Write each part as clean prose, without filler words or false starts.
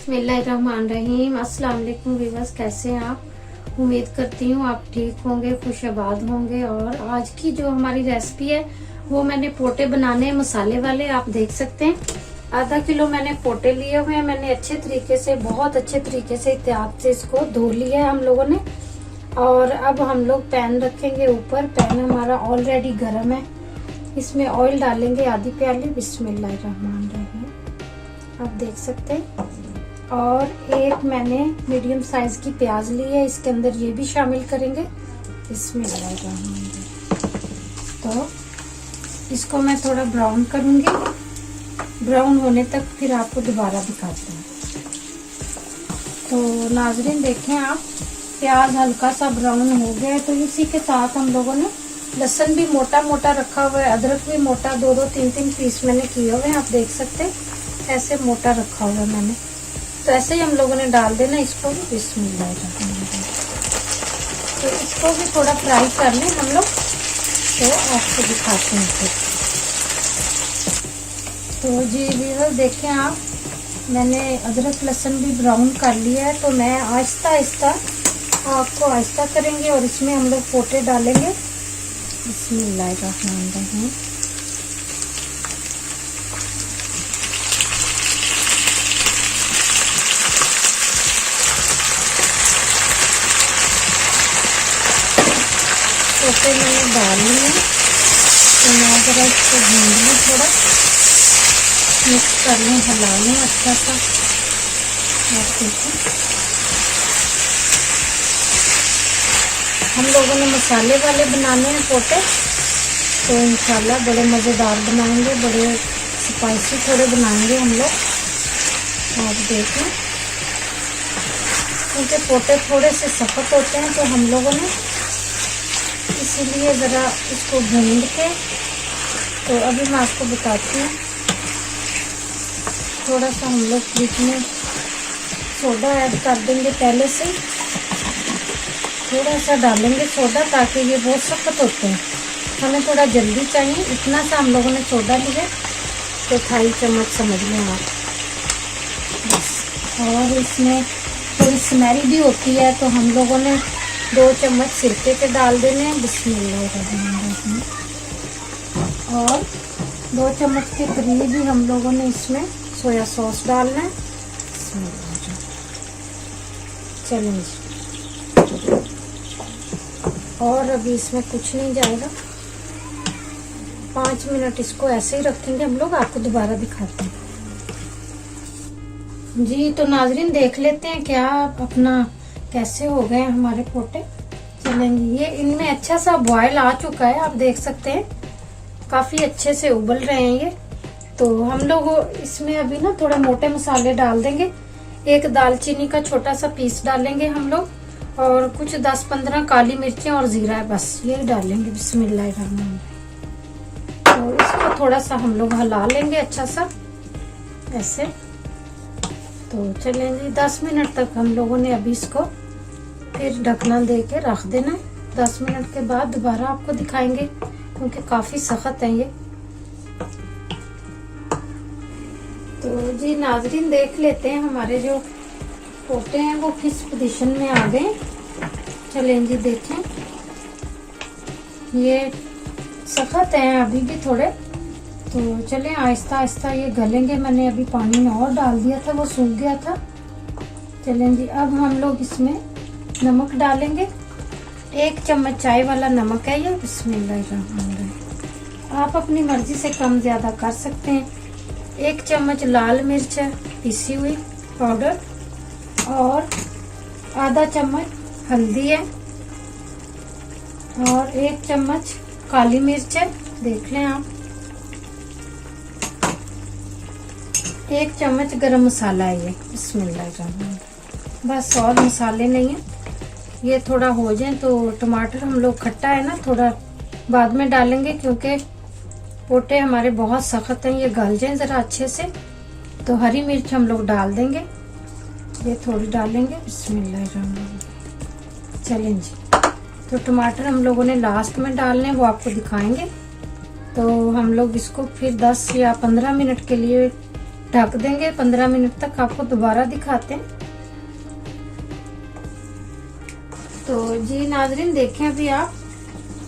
बिस्मिल्लाहिर्रहमानिर्रहीम। अस्सलाम वालेकुम व्यूअर्स, कैसे हैं आप? उम्मीद करती हूँ आप ठीक होंगे, खुशआबाद होंगे। और आज की जो हमारी रेसिपी है वो मैंने पोटे बनाने हैं, मसाले वाले। आप देख सकते हैं आधा किलो मैंने पोटे लिए हुए हैं। मैंने अच्छे तरीके से, बहुत अच्छे तरीके से एहतियात से इसको धो लिया है हम लोगों ने। और अब हम लोग पैन रखेंगे ऊपर। पैन हमारा ऑलरेडी गर्म है। इसमें ऑयल डालेंगे आधी प्याली। बिस्मिल्लाहिर्रहमानिर्रहीम, आप देख सकते हैं। और एक मैंने मीडियम साइज की प्याज ली है, इसके अंदर ये भी शामिल करेंगे। बिस्मिल्लाहिर्रहमानिर्रहीम। तो इसको मैं थोड़ा ब्राउन करूंगी। ब्राउन होने तक फिर आपको दोबारा दिखाते हैं। तो नाजरीन देखें आप, प्याज हल्का सा ब्राउन हो गया है। तो इसी के साथ हम लोगों ने लहसुन भी मोटा मोटा रखा हुआ है, अदरक भी मोटा, दो दो तीन तीन पीस मैंने किए हुए हैं। आप देख सकते हैं ऐसे मोटा रखा हुआ मैंने। तो ऐसे ही हम लोगों ने डाल देना इसको भी। बिस्मिल्लाहिर्रहमानिर्रहीम। तो इसको भी थोड़ा फ्राई कर लें हम लोग, तो आपको दिखाते हैं फिर। तो जी व्यूअर्स देखें आप, मैंने अदरक लहसुन भी ब्राउन कर लिया है। तो मैं आहिस्ता आहिस्ता आपको आहिस्ता करेंगे और इसमें हम लोग पोटे डालेंगे। बिस्मिल्लाहिर्रहमानिर्रहीम। पोटे मैंने डाल लिए। तो मैं जरा इसको भून लूँ, थोड़ा मिक्स कर लूँ, हिला लूँ अच्छा सा। आप देखिए हम लोगों ने मसाले वाले बनाने हैं पोटे, तो इंशाल्लाह बड़े मज़ेदार बनाएंगे, बड़े स्पाइसी थोड़े बनाएंगे हम लोग। आप देखें, क्योंकि पोटे थोड़े से सख्त होते हैं तो हम लोगों ने इसीलिए ज़रा इसको भून के। तो अभी मैं आपको बताती हूँ। थोड़ा सा हम लोग बीच में सोडा ऐड कर देंगे, पहले से थोड़ा सा डालेंगे सोडा, ताकि ये बहुत सख्त होते हैं, हमें थोड़ा जल्दी चाहिए। इतना सा हम लोगों ने सोडा लिया, तो 2.5 चम्मच समझ लें आप बस। और इसमें थोड़ी स्मेल भी होती है, तो हम लोगों ने 2 चम्मच सिरके के डाल देने हैं। बिस्मिल्लाहिर्रहमानिर्रहीम। और 2 चम्मच के करीब भी हम लोगों ने इसमें सोया सॉस डालना है। चलें, और अभी इसमें कुछ नहीं जाएगा। 5 मिनट इसको ऐसे ही रखेंगे हम लोग, आपको दोबारा दिखाते हैं। जी तो नाजरीन देख लेते हैं क्या अपना कैसे हो गए हमारे पोटे। चलेंगे, ये इनमें अच्छा सा बॉयल आ चुका है, आप देख सकते हैं काफी अच्छे से उबल रहे हैं ये। तो हम लोग इसमें अभी ना थोड़े मोटे मसाले डाल देंगे। एक दालचीनी का छोटा सा पीस डालेंगे हम लोग, और कुछ 10-15 काली मिर्चें और जीरा है, बस ये डालेंगे। बिस्मिल्लाहिर्रहमानिर्रहीम। तो इसको थोड़ा सा हम लोग हिला लेंगे अच्छा सा ऐसे। तो चलें जी, 10 मिनट तक हम लोगों ने अभी इसको फिर ढकना दे के रख देना है। 10 मिनट के बाद दोबारा आपको दिखाएंगे, क्योंकि काफी सख्त है ये। तो जी नाजरीन देख लेते हैं हमारे जो पोटे हैं वो किस पोजीशन में आ गए। चलें जी देखें, ये सख्त हैं अभी भी थोड़े। तो चलें आहिस्ता आहिस्ता ये गलेंगे। मैंने अभी पानी में और डाल दिया था, वो सूख गया था। चलें जी, अब हम लोग इसमें नमक डालेंगे। 1 चम्मच चाय वाला नमक है ये। बिस्मिल्लाहिर्रहमानिर्रहीम। आप अपनी मर्जी से कम ज्यादा कर सकते हैं। 1 चम्मच लाल मिर्च है पिसी हुई पाउडर, और आधा चम्मच हल्दी है, और 1 चम्मच काली मिर्च है, देख लें आप। 1 चम्मच गरम मसाला है ये। बिस्मिल्लाहिर्रहमानिर्रहीम। बस और मसाले नहीं है। ये थोड़ा हो जाए तो टमाटर हम लोग खट्टा है ना, थोड़ा बाद में डालेंगे, क्योंकि पोटे हमारे बहुत सख्त हैं, ये गल जाए जरा अच्छे से। तो हरी मिर्च हम लोग डाल देंगे, ये थोड़ी डालेंगे। बिस्मिल्लाहिर्रहमानिर्रहीम। चलें जी, तो टमाटर हम लोगों ने लास्ट में डालने, वो आपको दिखाएंगे। तो हम लोग इसको फिर 10 या 15 मिनट के लिए ढक देंगे 15 मिनट तक। आपको दोबारा दिखाते हैं। तो जी नाज़रीन देखें, अभी आप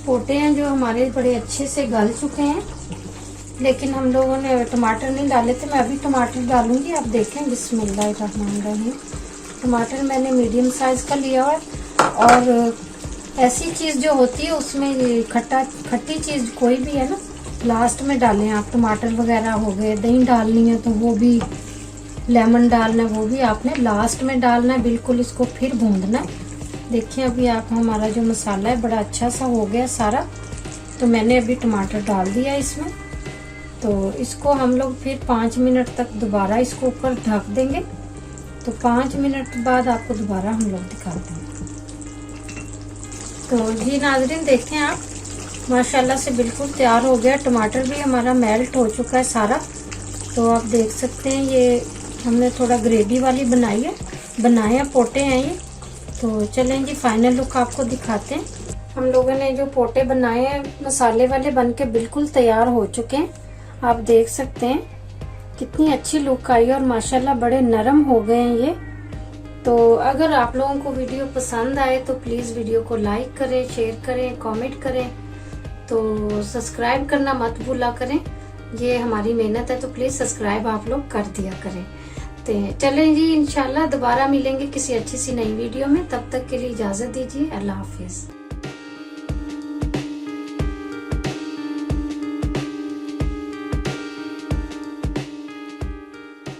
पोटे हैं जो हमारे बड़े अच्छे से गल चुके हैं, लेकिन हम लोगों ने टमाटर नहीं डाले थे। मैं अभी टमाटर डालूंगी। आप देखें, बिस्मिल्लाहिर्रहमानिर्रहीम। टमाटर मैंने मीडियम साइज का लिया हुआ है। और ऐसी चीज जो होती है उसमें खट्टी चीज कोई भी है ना, लास्ट में डालें आप। टमाटर वगैरह हो गए, दही डालनी है तो वो भी, लेमन डालना है वो भी आपने लास्ट में डालना है। बिल्कुल इसको फिर भूनना है। देखिए अभी आप, हमारा जो मसाला है बड़ा अच्छा सा हो गया सारा। तो मैंने अभी टमाटर डाल दिया इसमें। तो इसको हम लोग फिर 5 मिनट तक दोबारा इसको ऊपर ढक देंगे। तो 5 मिनट बाद आपको दोबारा हम लोग दिखाते हैं। तो जी नाज़रीन देखें आप, माशाल्लाह से बिल्कुल तैयार हो गया। टमाटर भी हमारा मेल्ट हो चुका है सारा। तो आप देख सकते हैं, ये हमने थोड़ा ग्रेवी वाली बनाए पोटे हैं ये। तो चलें जी फाइनल लुक आपको दिखाते हैं। हम लोगों ने जो पोटे बनाए हैं मसाले वाले, बन के बिल्कुल तैयार हो चुके हैं। आप देख सकते हैं कितनी अच्छी लुक आई है और माशाल्लाह बड़े नरम हो गए हैं ये। तो अगर आप लोगों को वीडियो पसंद आए तो प्लीज़ वीडियो को लाइक करें, शेयर करें, कमेंट करें। तो सब्सक्राइब करना मत भूला करें, ये हमारी मेहनत है। तो प्लीज़ सब्सक्राइब आप लोग कर दिया करें। तो चलें जी, इंशाल्लाह दोबारा मिलेंगे किसी अच्छी सी नई वीडियो में। तब तक के लिए इजाज़त दीजिए। अल्लाह हाफिज़।